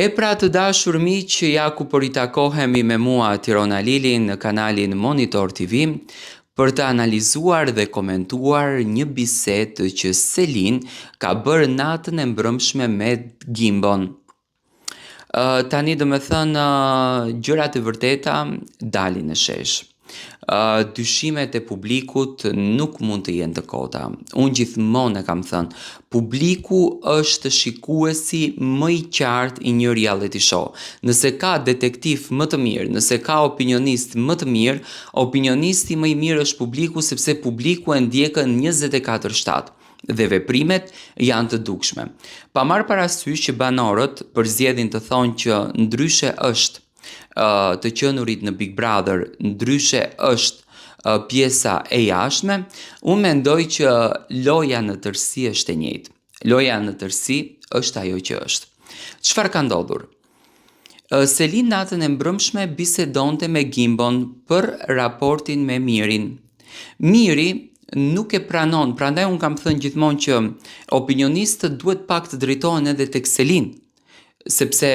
E pra të dashur miq, ja ku po ritakohemi me mua Tirona Lili në kanalin Monitor TV për të analizuar dhe komentuar një bisedë që Selin ka bërë natën e mbrëmshme me Gimbon. Tani do me thënë gjërat e vërteta dalin në shesh. Dyshimet e publikut nuk mund të jenë të kota. Unë gjithmonë e kam thënë, publiku është shikuesi më i qartë i një reality show. Nëse ka detektiv më të mirë, nëse ka opinionist më të mirë, opinionisti më i mirë është publiku, sepse publiku e ndjekën 24/7 dhe veprimet janë të dukshme. Pa marrë parasysh që banorët përzgjedhin të thonë që ndryshe është të qenurit në Big Brother, ndryshe është pjesa e jashtme, unë mendoj që loja në tërësi është e njëjtë. Loja në tërësi është ajo që është. Çfarë ka ndodhur? Selin natën e mbrëmshme bisedonte me Gimbon për raportin me Mirin. Miri nuk e pranon, prandaj unë kam thënë gjithmonë që opinionistët duhet pak të drejtohen edhe tek Selin, sepse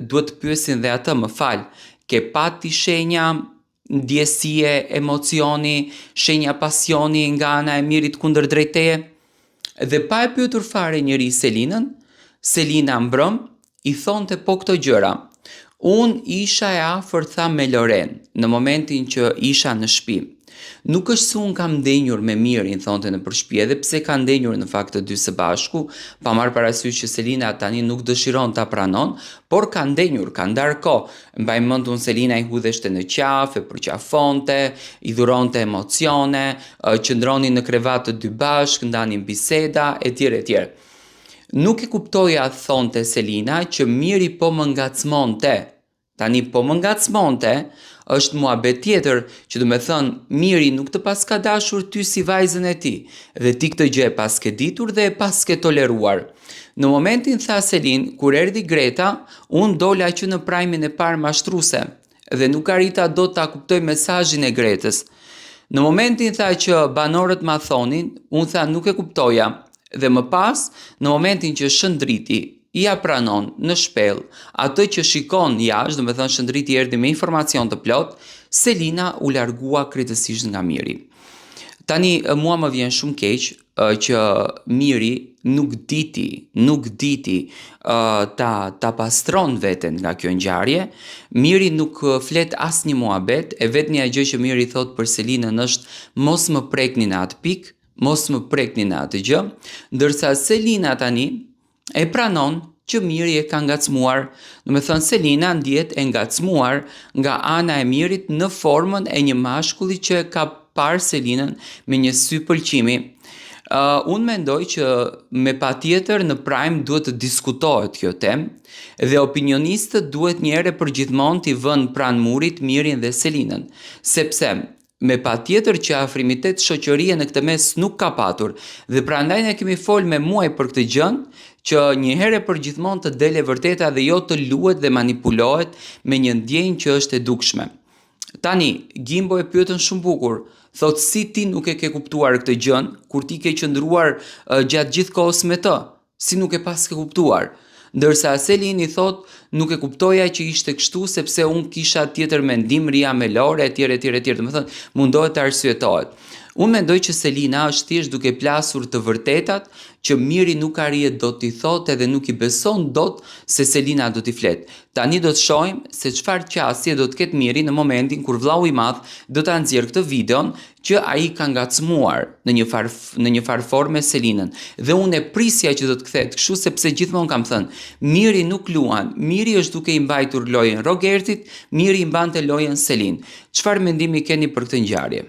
duhet të pyesin dhe atë, më fal, ke pati shenja ndjesie, emocioni, shenja pasioni nga ana e Mirit kundër drejt teje? Dhe pa e pyetur fare njëri Selinën, Selina mbrëm i thonte po këto gjëra. Unë isha e afërt, tha, me Loren në momentin që isha në shtëpi. Nuk është se unë kam ndenjur me Mirin, thonte në përshpi, edhe pse ka ndenjur në fakt të dy së bashku, pa marrë parasysh që Selina tani nuk dëshiron ta pranon, por ka ndenjur, ka ndarë kohë. Mbaj mend unë Selina i hudheshte në qafë, e përqafonte, i dhuronte emocione, qëndronin në krevat të dy bashk, ndanin biseda, etj. etj. Nuk e kuptoja, thonte Selina, që Miri po më ngacmonte. Tani po më ngacmonte, është muhabet tjetër, që do me thënë Miri nuk të pas ka dashur ty si vajzën e ti, dhe ti këtë gjë e pas ke ditur dhe e pas ke toleruar. Në momentin, tha Selin, kur erdhi Greta, unë dola që në prajmin e parë mashtruse, dhe nuk arrita do ta kuptoj mesazhin e Gretës. Në momentin, tha, që banorët ma thonin, unë tha nuk e kuptoja, dhe më pas, në momentin që shëndriti, ja pranon në shpellë atë që shikon jashtë, do me thënë shëndriti erdhi me informacion të plot, Selina u largua krejtësisht nga Miri. Tani mua më vjen shumë keq që Miri nuk diti ta pastron veten nga kjo ngjarje. Miri nuk flet asnjë muhabet, e vetmja gjë që Miri thot për Selinën është mos më prekni në atë pikë, mos më prekni në atë gjë, ndërsa Selina tani e pranon që Miri e ka ngacmuar. Do me thënë Selina ndjet e ngacmuar nga ana e Mirit në formën e një mashkulli që ka parë Selinën me një sy pëlqimi. Unë mendoj që me patjetër në Prime duhet të diskutohet kjo temë dhe opinionistët duhet njëherë për gjithmonë t'i vënë pranë murit Mirin dhe Selinën, sepse me patjetër që afrimitet shoqërie në këtë mes nuk ka patur, dhe prandaj ne kemi folë me muaj për këtë gjën, që një herë për gjithmonë të dele vërteta dhe jo të luhet dhe manipulohet me një ndjenjë që është e dukshme. Tani, Gimbo e pyetën shumë bukur, thot si ti nuk e ke kuptuar këtë gjën, kur ti ke qëndruar gjatë gjithë kohës me të, si nuk e pas ke kuptuar? Ndërsa Selin i thot nuk e kuptoja që ishte kështu sepse unë kisha tjetër mendim, ria me Lore, etj. Do me thënë, mundohet të arsyetohet. Unë mendoj që Selina është thjesht duke plasur të vërtetat që Miri nuk arrihet do t'i thotë edhe nuk i beson dot se Selina do t'i flet. Tani do të shohim se çfarë qasje do të ketë Miri në momentin kur vllau i madh do ta nxjerrë këtë videon që ai ka ngacmuar në një farë forme Selinën. Dhe unë e prisja që do të kthehet kështu, sepse gjithmonë kam thënë, Miri nuk luan, Miri është duke i mbajtur lojën Rogertit, Miri i mbante lojën Selin. Çfarë mendimi keni për këtë ngjarje?